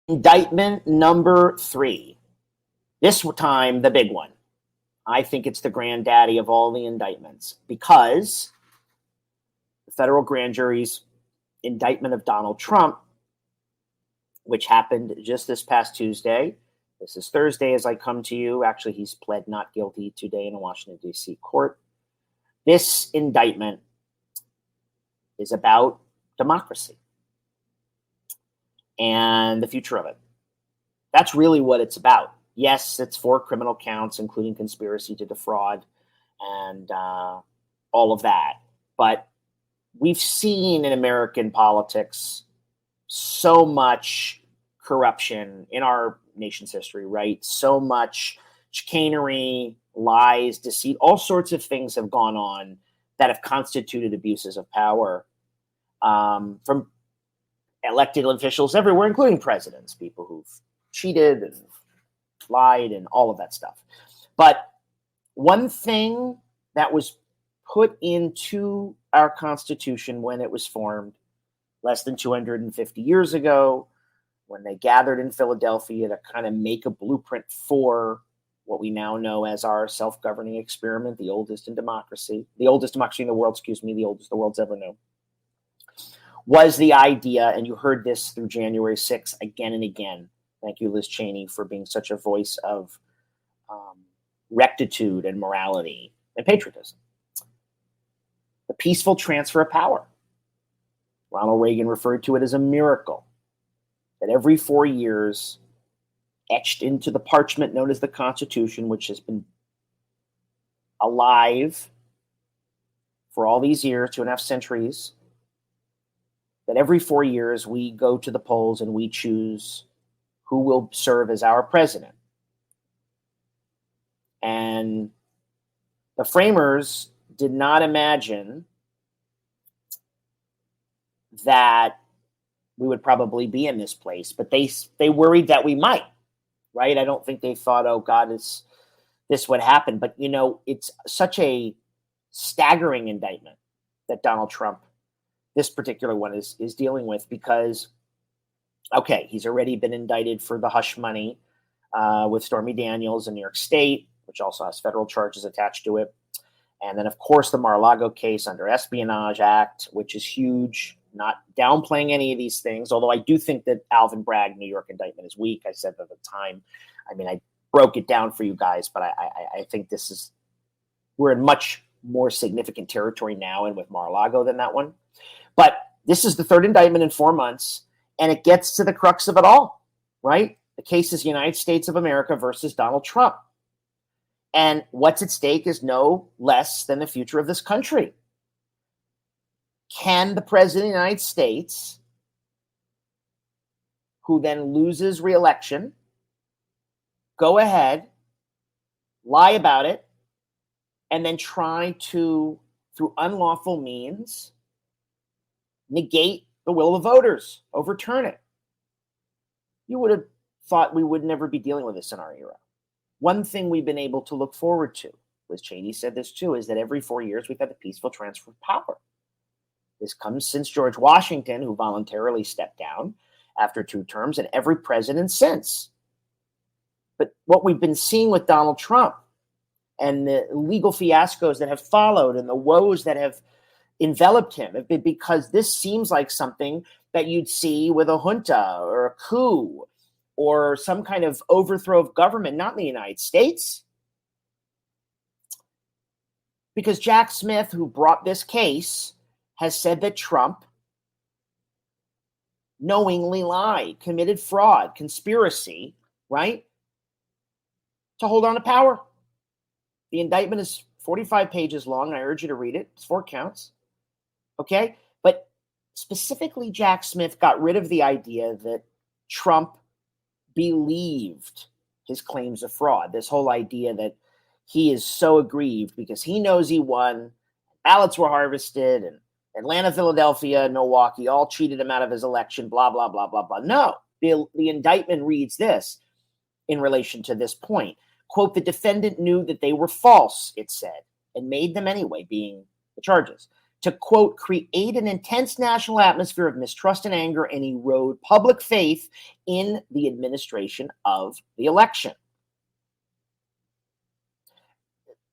Indictment number 3. This time, the big one. I think it's the granddaddy of all the indictments because the federal grand jury's indictment of Donald Trump, which happened just this past Tuesday. This is Thursday as I come to you. Actually, he's pled not guilty today in a Washington, D.C. court. This indictment is about democracy and the future of it. That's really what it's about. Yes, it's 4 criminal counts, including conspiracy to defraud and all of that. But we've seen in American politics so much corruption in our nation's history, right? So much chicanery, lies, deceit, all sorts of things have gone on that have constituted abuses of power from elected officials everywhere, including presidents, people who've cheated and lied and all of that stuff. But one thing that was put into our Constitution when it was formed less than 250 years ago, when they gathered in Philadelphia to kind of make a blueprint for what we now know as our self-governing experiment, the oldest democracy in the world, the oldest the world's ever known, was the idea, and you heard this through January 6th again and again. Thank you, Liz Cheney, for being such a voice of rectitude and morality and patriotism. The peaceful transfer of power. Ronald Reagan referred to it as a miracle that every 4 years, etched into the parchment known as the Constitution, which has been alive for all these years, 2.5 centuries, that every 4 years we go to the polls and we choose who will serve as our president. And the framers did not imagine that we would probably be in this place, but they worried that we might, right? I don't think they thought, oh God, this would happen. But it's such a staggering indictment that Donald Trump, this particular one, is dealing with because, okay, he's already been indicted for the hush money with Stormy Daniels in New York State, which also has federal charges attached to it. And then, of course, the Mar-a-Lago case under Espionage Act, which is huge. Not downplaying any of these things, although I do think that Alvin Bragg New York indictment is weak. I said that at the time. I mean, I broke it down for you guys, but I think we're in much more significant territory now and with Mar-a-Lago than that one. But this is the 3rd indictment in 4 months, and it gets to the crux of it all, right? The case is United States of America versus Donald Trump. And what's at stake is no less than the future of this country. Can the president of the United States, who then loses re-election, go ahead, lie about it, and then try to, through unlawful means, negate the will of the voters, overturn it? You would have thought we would never be dealing with this in our era. One thing we've been able to look forward to, Liz Cheney said this too, is that every 4 years we've had the peaceful transfer of power. This comes since George Washington, who voluntarily stepped down after 2 terms, and every president since. But what we've been seeing with Donald Trump and the legal fiascos that have followed and the woes that have enveloped him have been because this seems like something that you'd see with a junta or a coup or some kind of overthrow of government, not in the United States. Because Jack Smith, who brought this case, has said that Trump knowingly lied, committed fraud, conspiracy, right, to hold on to power. The indictment is 45 pages long. I urge you to read it. It's 4 counts. Okay? But specifically, Jack Smith got rid of the idea that Trump believed his claims of fraud. This whole idea that he is so aggrieved because he knows he won, ballots were harvested, and Atlanta, Philadelphia, Milwaukee all cheated him out of his election, blah, blah, blah, blah, blah. No, the indictment reads this in relation to this point. Quote, the defendant knew that they were false, it said, and made them anyway, being the charges. to, quote, create an intense national atmosphere of mistrust and anger and erode public faith in the administration of the election.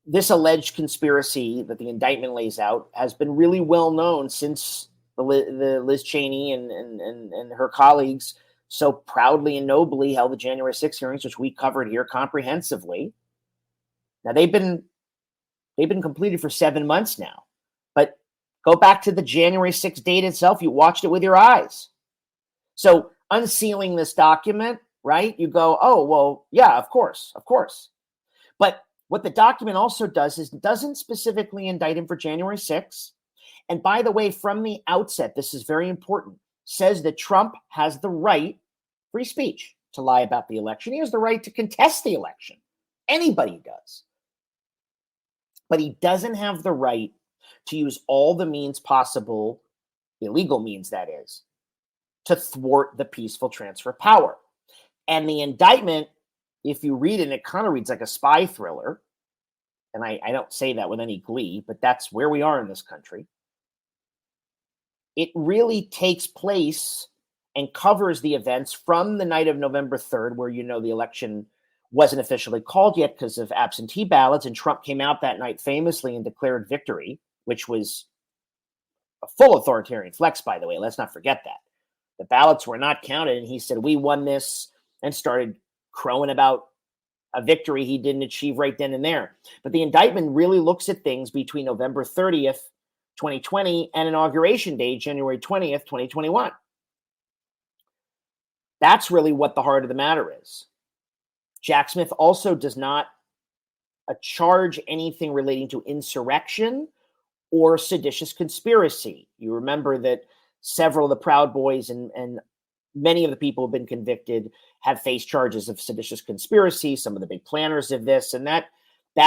This alleged conspiracy that the indictment lays out has been really well known since the Liz Cheney and her colleagues so proudly and nobly held the January 6th hearings, which we covered here comprehensively. Now they've been completed for 7 months now, but go back to the January 6th date itself. You watched it with your eyes. So unsealing this document, right? You go, oh, well, yeah, of course. But what the document also does is doesn't specifically indict him for January 6th. And by the way, from the outset, this is very important, says that Trump has the right, free speech, to lie about the election. He has the right to contest the election. Anybody does. But he doesn't have the right to use all the means possible, illegal means that is, to thwart the peaceful transfer of power. And the indictment, if you read it, it kind of reads like a spy thriller. And I don't say that with any glee, but that's where we are in this country. It really takes place and covers the events from the night of November 3rd, where the election wasn't officially called yet because of absentee ballots. And Trump came out that night famously and declared victory, which was a full authoritarian flex, by the way. Let's not forget that. The ballots were not counted, and he said, we won this, and started crowing about a victory he didn't achieve right then and there. But the indictment really looks at things between November 30th, 2020, and Inauguration Day, January 20th, 2021. That's really what the heart of the matter is. Jack Smith also does not charge anything relating to insurrection or seditious conspiracy. You remember that several of the Proud Boys and many of the people who have been convicted have faced charges of seditious conspiracy, some of the big planners of this, and that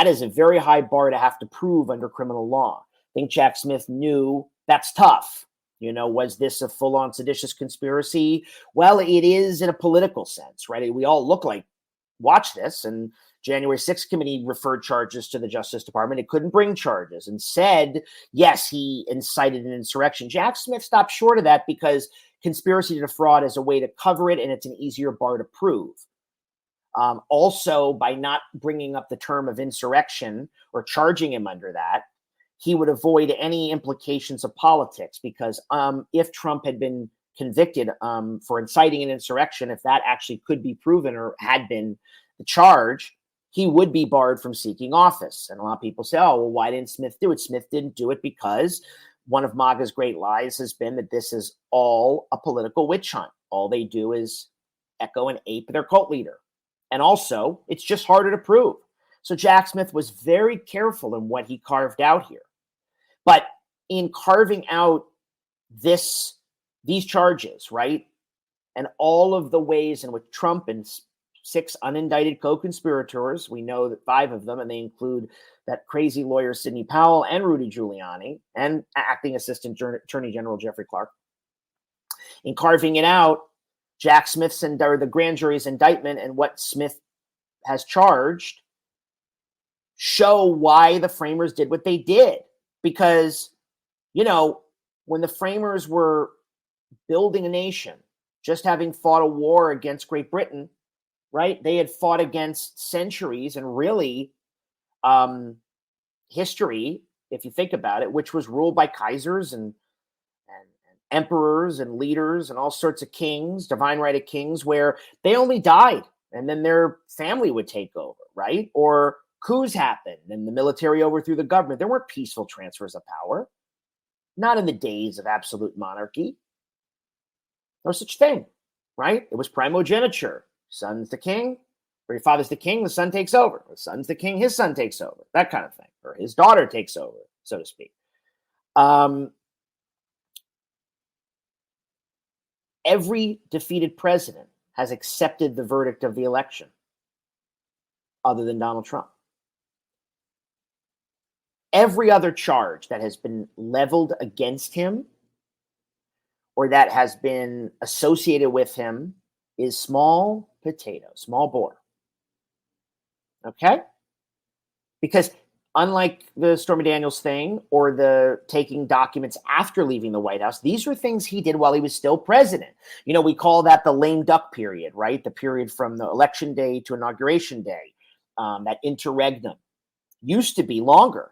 is a very high bar to have to prove under criminal law. I think Jack Smith knew that's tough. Was this a full-on seditious conspiracy? Well, it is in a political sense, right? We all look like, watch this, and January 6th committee referred charges to the Justice Department. It couldn't bring charges and said, yes, he incited an insurrection. Jack Smith stopped short of that because conspiracy to defraud is a way to cover it, and it's an easier bar to prove. Also, by not bringing up the term of insurrection or charging him under that, he would avoid any implications of politics, because if Trump had been convicted for inciting an insurrection, if that actually could be proven or had been the charge, he would be barred from seeking office. And a lot of people say, oh, well, why didn't Smith do it? Smith didn't do it because one of MAGA's great lies has been that this is all a political witch hunt. All they do is echo and ape their cult leader. And also, it's just harder to prove. So Jack Smith was very careful in what he carved out here. But in carving out these charges, right, and all of the ways in which Trump and 6 unindicted co-conspirators, we know that 5 of them, and they include that crazy lawyer Sidney Powell and Rudy Giuliani and acting assistant Attorney General Jeffrey Clark. In carving it out, Jack Smith's or the grand jury's indictment and what Smith has charged show why the framers did what they did. Because, when the framers were building a nation, just having fought a war against Great Britain, right? They had fought against centuries and really history, if you think about it, which was ruled by Kaisers and emperors and leaders and all sorts of kings, divine right of kings, where they only died and then their family would take over, right? Or coups happened and the military overthrew the government. There weren't peaceful transfers of power, not in the days of absolute monarchy. No such thing, right? It was primogeniture. Son's the king, or your father's the king, the son takes over. The son's the king, his son takes over. That kind of thing. Or his daughter takes over, so to speak. Every defeated president has accepted the verdict of the election, other than Donald Trump. Every other charge that has been leveled against him or that has been associated with him is small potato, small bore. Okay? Because unlike the Stormy Daniels thing or the taking documents after leaving the White House, these were things he did while he was still president. You know, we call that the lame duck period, right? The period from the election day to inauguration day, that interregnum used to be longer.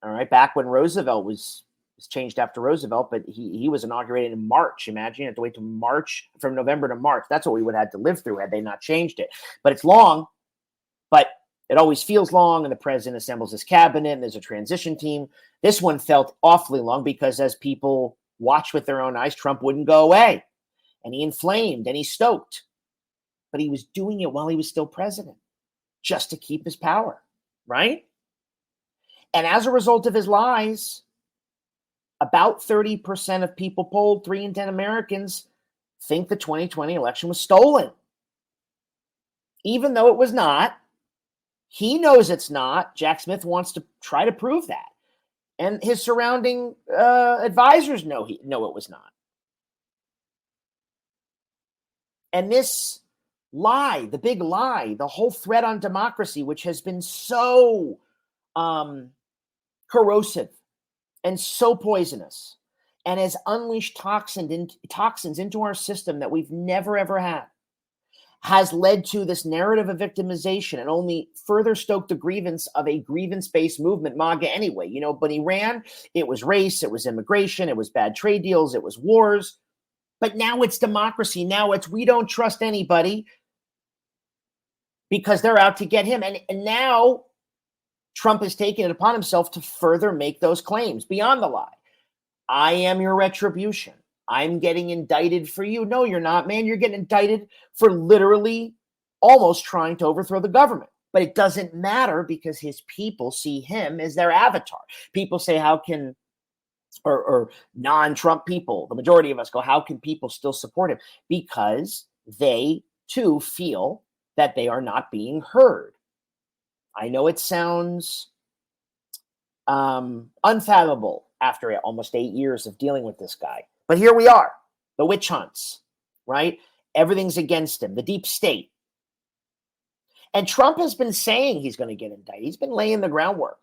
All right, back when Roosevelt was changed after Roosevelt, but he was inaugurated in March. Imagine you have to wait to March, from November to March. That's what we would have had to live through had they not changed it. But it's long, but it always feels long, and the president assembles his cabinet, and there's a transition team. This one felt awfully long because as people watched with their own eyes, Trump wouldn't go away, and he inflamed, and he stoked. But he was doing it while he was still president, just to keep his power, right? And as a result of his lies, about 30% of people polled, 3 in 10 Americans, think the 2020 election was stolen. Even though it was not. He knows it's not. Jack Smith wants to try to prove that. And his surrounding advisors know it was not. And this lie, the big lie, the whole threat on democracy, which has been so corrosive and so poisonous and has unleashed toxins into our system that we've never, ever had, has led to this narrative of victimization and only further stoked the grievance of a grievance-based movement, MAGA anyway. You know, when he ran, it was race, it was immigration, it was bad trade deals, it was wars. But now it's democracy. Now it's we don't trust anybody because they're out to get him. And now Trump has taken it upon himself to further make those claims beyond the lie. I am your retribution. I'm getting indicted for you. No, you're not, man. You're getting indicted for literally almost trying to overthrow the government. But it doesn't matter because his people see him as their avatar. People say, how can, or non-Trump people, the majority of us go, how can people still support him? Because they too feel that they are not being heard. I know it sounds unfathomable after almost 8 years of dealing with this guy. But here we are, the witch hunts, right? Everything's against him, the deep state. And Trump has been saying he's going to get indicted. He's been laying the groundwork,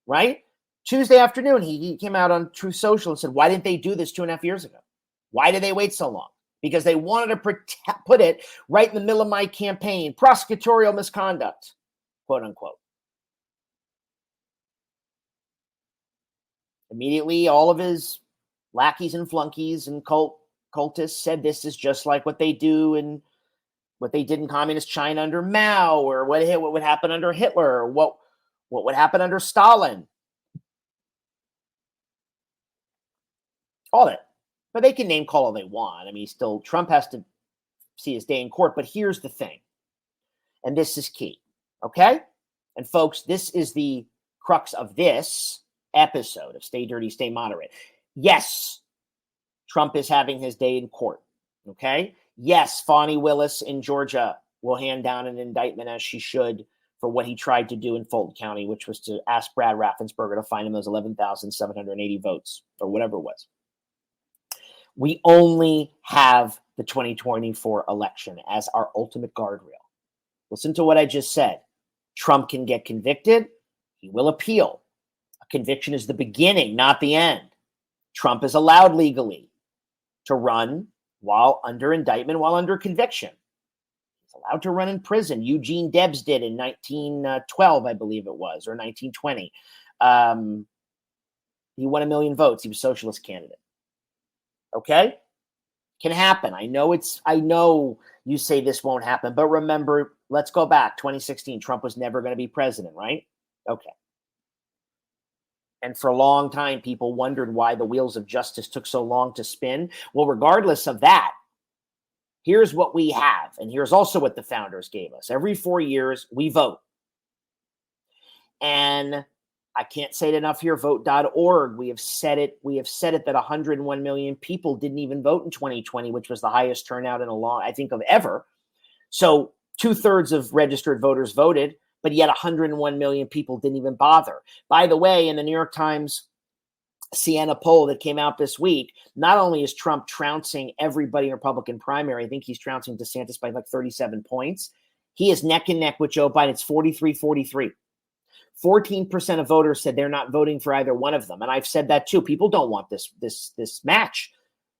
right? Tuesday afternoon, he came out on Truth Social and said, why didn't they do this 2.5 years ago? Why did they wait so long? Because they wanted to put it right in the middle of my campaign, prosecutorial misconduct, quote unquote. Immediately, all of his lackeys and flunkies and cultists said this is just like what they do and what they did in communist China under Mao, or what would happen under Hitler, or what would happen under Stalin. All that. But they can name call all they want. I mean, still, Trump has to see his day in court. But here's the thing, and this is key, okay? And folks, this is the crux of this episode of Stay Dirty, Stay Moderate. Yes, Trump is having his day in court, okay? Yes, Fani Willis in Georgia will hand down an indictment, as she should, for what he tried to do in Fulton County, which was to ask Brad Raffensperger to find him those 11,780 votes, or whatever it was. We only have the 2024 election as our ultimate guardrail. Listen to what I just said. Trump can get convicted. He will appeal. A conviction is the beginning, not the end. Trump is allowed legally to run while under indictment, while under conviction. He's allowed to run in prison. Eugene Debs did in 1912, I believe it was, or 1920. He won 1 million votes. He was a socialist candidate. Okay? Can happen. I know you say this won't happen, but remember, let's go back. 2016, Trump was never going to be president, right? Okay. And for a long time, people wondered why the wheels of justice took so long to spin. Well, regardless of that, here's what we have. And here's also what the founders gave us. Every 4 years, we vote. And I can't say it enough here, vote.org. We have said it that 101 million people didn't even vote in 2020, which was the highest turnout in I think of ever. So 2/3 of registered voters voted, but yet 101 million people didn't even bother. By the way, in the New York Times Siena poll that came out this week, not only is Trump trouncing everybody in Republican primary, I think he's trouncing DeSantis by like 37 points. He is neck and neck with Joe Biden. It's 43-43. 14% of voters said they're not voting for either one of them. And I've said that too. People don't want this match.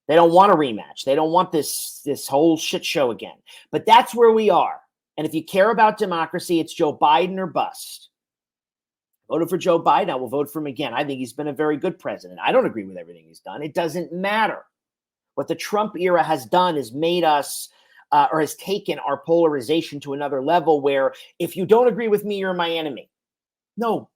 They don't want a rematch. They don't want this whole shit show again. But that's where we are. And if you care about democracy, it's Joe Biden or bust. Voted for Joe Biden. I will vote for him again. I think he's been a very good president. I don't agree with everything he's done. It doesn't matter. What the Trump era has done is made us or has taken our polarization to another level where if you don't agree with me, you're my enemy. No,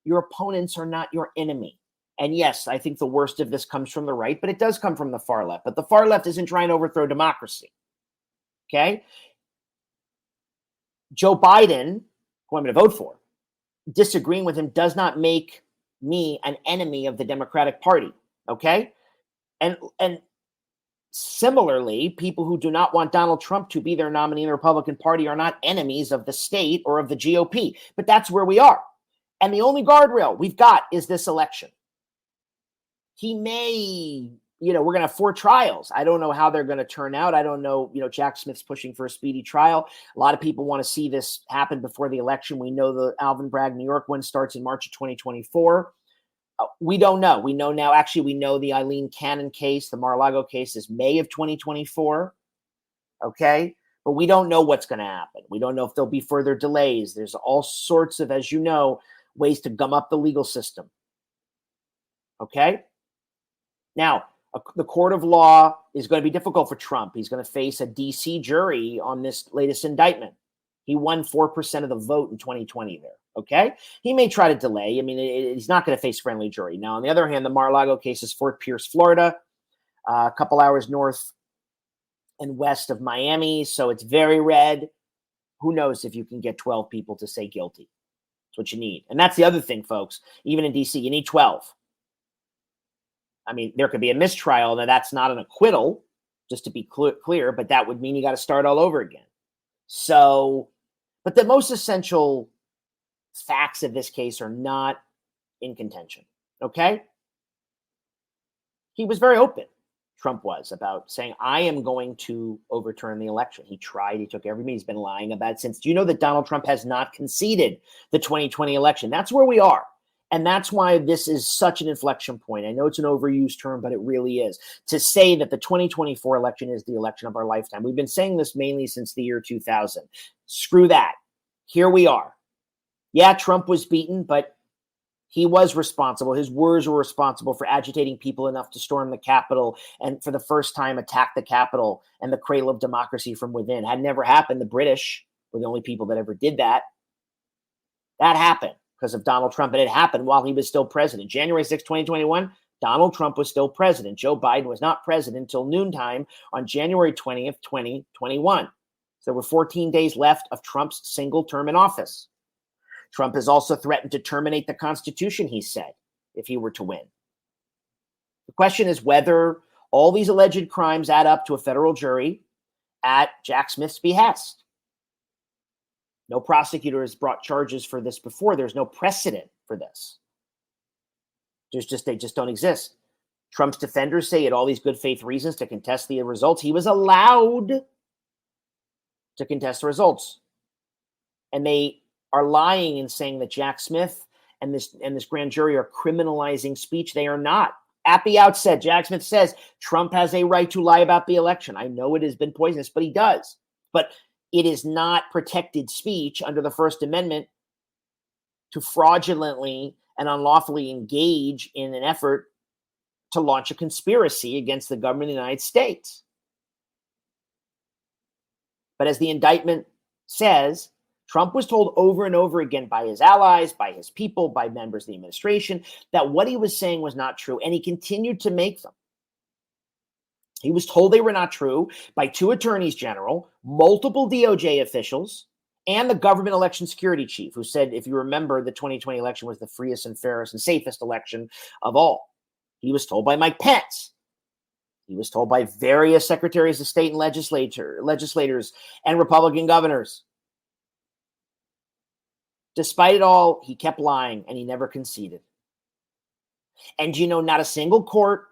your opponents are not your enemy. And yes, I think the worst of this comes from the right, but it does come from the far left. But the far left isn't trying to overthrow democracy. Okay? Joe Biden, who I'm going to vote for, disagreeing with him does not make me an enemy of the Democratic Party. Okay? And similarly, people who do not want Donald Trump to be their nominee in the Republican Party are not enemies of the state or of the GOP. But that's where we are. And the only guardrail we've got is this election. He may, we're going to have 4 trials. I don't know how they're going to turn out. I don't know, Jack Smith's pushing for a speedy trial. A lot of people want to see this happen before the election. We know the Alvin Bragg, New York one starts in March of 2024. We don't know. We know now, actually, we know the Eileen Cannon case, the Mar-a-Lago case is May of 2024. Okay. But we don't know what's going to happen. We don't know if there'll be further delays. There's all sorts of, as you know, ways to gum up the legal system. Okay? Now, the court of law is going to be difficult for Trump. He's going to face a D.C. jury on this latest indictment. He won 4% of the vote in 2020 there. Okay? He may try to delay. I mean, he's not going to face friendly jury. Now, on the other hand, the Mar-a-Lago case is Fort Pierce, Florida, a couple hours north and west of Miami. So it's very red. Who knows if you can get 12 people to say guilty? That's what you need. And that's the other thing, folks. Even in D.C., you need 12. I mean, there could be a mistrial. Now, that's not an acquittal, just to be clear, but that would mean you got to start all over again. So, but the most essential facts of this case are not in contention, okay? He was very open, Trump was, about saying, I am going to overturn the election. He tried, he took every meeting. He's been lying about it since. Do you know that Donald Trump has not conceded the 2020 election? That's where we are. And that's why this is such an inflection point. I know it's an overused term, but it really is. To say that the 2024 election is the election of our lifetime. We've been saying this mainly since the year 2000. Screw that. Here we are. Yeah, Trump was beaten, but he was responsible. His words were responsible for agitating people enough to storm the Capitol and for the first time attack the Capitol and the cradle of democracy from within. Had never happened. The British were the only people that ever did that. That happened because of Donald Trump, and it happened while he was still president. January 6, 2021, Donald Trump was still president. Joe Biden was not president until noontime on January 20th, 2021. So there were 14 days left of Trump's single term in office. Trump has also threatened to terminate the Constitution, he said, if he were to win. The question is whether all these alleged crimes add up to a federal jury at Jack Smith's behest. No prosecutor has brought charges for this before. There's no precedent for this. They just don't exist. Trump's defenders say he had all these good faith reasons to contest the results. He was allowed to contest the results. And they are lying in saying that Jack Smith and this grand jury are criminalizing speech. They are not. At the outset, Jack Smith says Trump has a right to lie about the election. I know it has been poisonous, but he does. But it is not protected speech under the First Amendment to fraudulently and unlawfully engage in an effort to launch a conspiracy against the government of the United States. But as the indictment says, Trump was told over and over again by his allies, by his people, by members of the administration, that what he was saying was not true, and he continued to make them. He was told they were not true by 2 attorneys general, multiple DOJ officials, and the government election security chief, who said, if you remember, the 2020 election was the freest and fairest and safest election of all. He was told by Mike Pence. He was told by various secretaries of state and legislators and Republican governors. Despite it all, he kept lying and he never conceded. And not a single court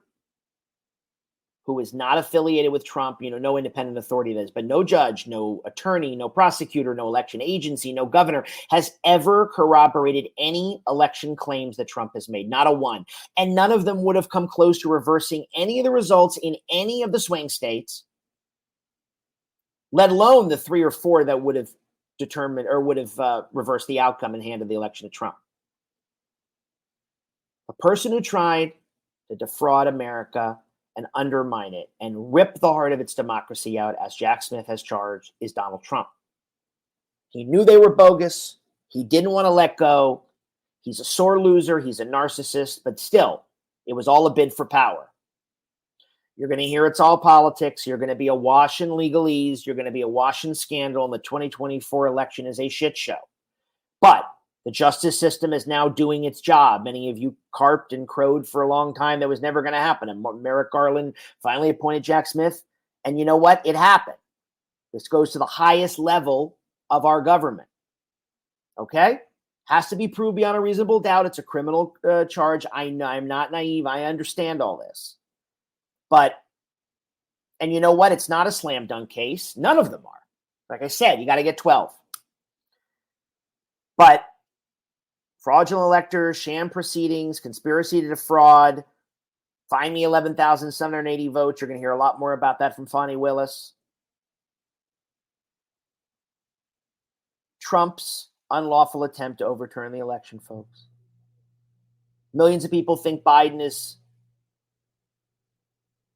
who is not affiliated with Trump, no independent authority that is, but no judge, no attorney, no prosecutor, no election agency, no governor has ever corroborated any election claims that Trump has made, not a one. And none of them would have come close to reversing any of the results in any of the swing states, let alone the 3 or 4 that would have determined or would have reversed the outcome and handed the election to Trump. A person who tried to defraud America and undermine it and rip the heart of its democracy out, as Jack Smith has charged, is Donald Trump. He knew they were bogus. He didn't want to let go. He's a sore loser. He's a narcissist, but still, it was all a bid for power. You're going to hear it's all politics. You're going to be awash in legalese. You're going to be awash in scandal, and the 2024 election is a shit show. But the justice system is now doing its job. Many of you carped and crowed for a long time that was never going to happen. And Merrick Garland finally appointed Jack Smith. And you know what? It happened. This goes to the highest level of our government. Okay? Has to be proved beyond a reasonable doubt. It's a criminal charge. I know I'm not naive. I understand all this. And you know what? It's not a slam dunk case. None of them are. Like I said, you got to get 12. But fraudulent electors, sham proceedings, conspiracy to defraud, find me 11,780 votes. You're going to hear a lot more about that from Fani Willis. Trump's unlawful attempt to overturn the election, folks. Millions of people think Biden is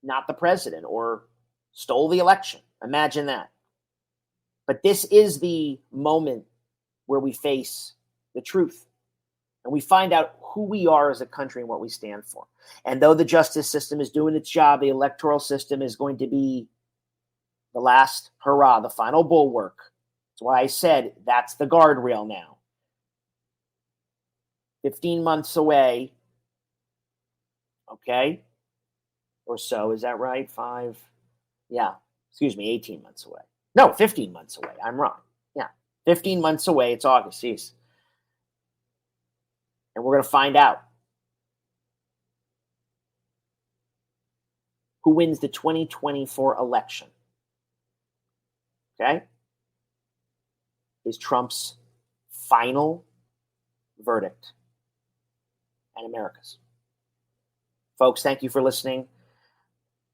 not the president or stole the election. Imagine that. But this is the moment where we face the truth and we find out who we are as a country and what we stand for. And though the justice system is doing its job, the electoral system is going to be the last hurrah, the final bulwark. That's why I said that's the guardrail now. 15 months away. Okay. Or so. Is that right? 18 months away. No, 15 months away. I'm wrong. Yeah. 15 months away. It's August. Jeez. And we're going to find out who wins the 2024 election. Okay? Is Trump's final verdict and America's. Folks, thank you for listening.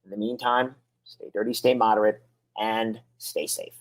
In the meantime, stay dirty, stay moderate, and stay safe.